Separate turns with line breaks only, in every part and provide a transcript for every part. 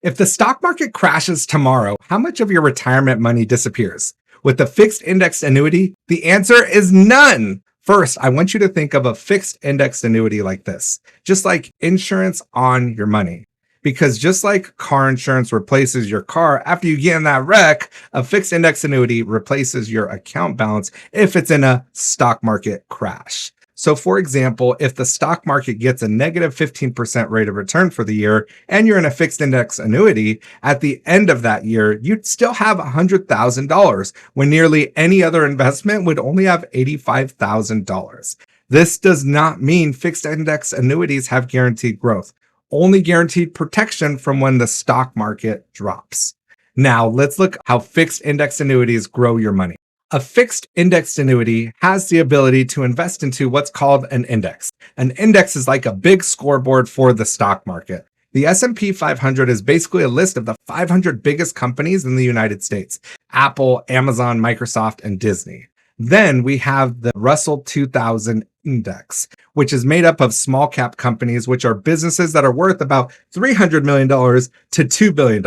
If the stock market crashes tomorrow, how much of your retirement money disappears? With the fixed indexed annuity, the answer is none. First, I want you to think of a fixed indexed annuity like this, just like insurance on your money. Because just like car insurance replaces your car after you get in that wreck, a fixed index annuity replaces your account balance if it's in a stock market crash. So for example, if the stock market gets a negative 15% rate of return for the year and you're in a fixed index annuity, at the end of that year, you'd still have $100,000 when nearly any other investment would only have $85,000. This does not mean fixed index annuities have guaranteed growth, only guaranteed protection from when the stock market drops. Now let's look how fixed index annuities grow your money. A fixed indexed annuity has the ability to invest into what's called an index. An index is like a big scoreboard for the stock market. The S&P 500 is basically a list of the 500 biggest companies in the United States: Apple, Amazon, Microsoft, and Disney. Then we have the Russell 2000 index, which is made up of small cap companies, which are businesses that are worth about $300 million to $2 billion.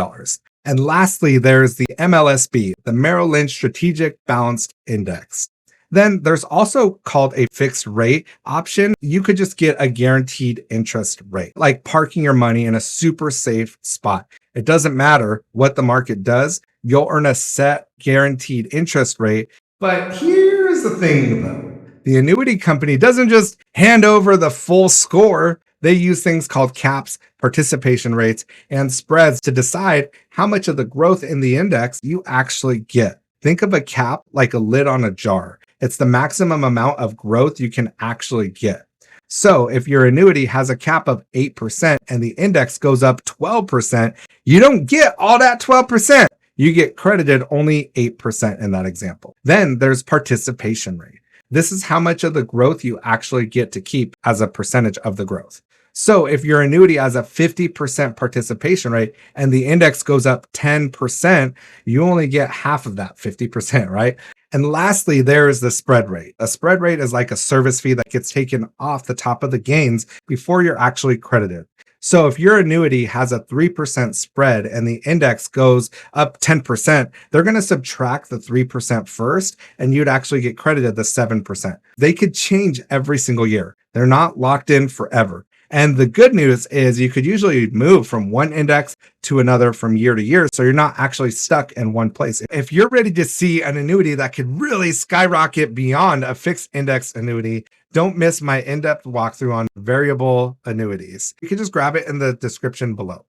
And lastly, there's the MLSB, the Merrill Lynch Strategic Balanced Index. Then there's also called a fixed rate option. You could just get a guaranteed interest rate, like parking your money in a super safe spot. It doesn't matter what the market does, you'll earn a set guaranteed interest rate. But here's the thing though, the annuity company doesn't just hand over the full score. They use things called caps, participation rates, and spreads to decide how much of the growth in the index you actually get. Think of a cap like a lid on a jar. It's the maximum amount of growth you can actually get. So if your annuity has a cap of 8% and the index goes up 12%, you don't get all that 12%. You get credited only 8% in that example. Then there's participation rate. This is how much of the growth you actually get to keep as a percentage of the growth. So if your annuity has a 50% participation rate and the index goes up 10%, you only get half of that 50%, right? And lastly, there is the spread rate. A spread rate is like a service fee that gets taken off the top of the gains before you're actually credited. So if your annuity has a 3% spread and the index goes up 10%, they're going to subtract the 3% first, and you'd actually get credited the 7%. They could change every single year. They're not locked in forever. And the good news is you could usually move from one index to another from year to year, so you're not actually stuck in one place. If you're ready to see an annuity that could really skyrocket beyond a fixed index annuity, don't miss my in-depth walkthrough on variable annuities. You can just grab it in the description below.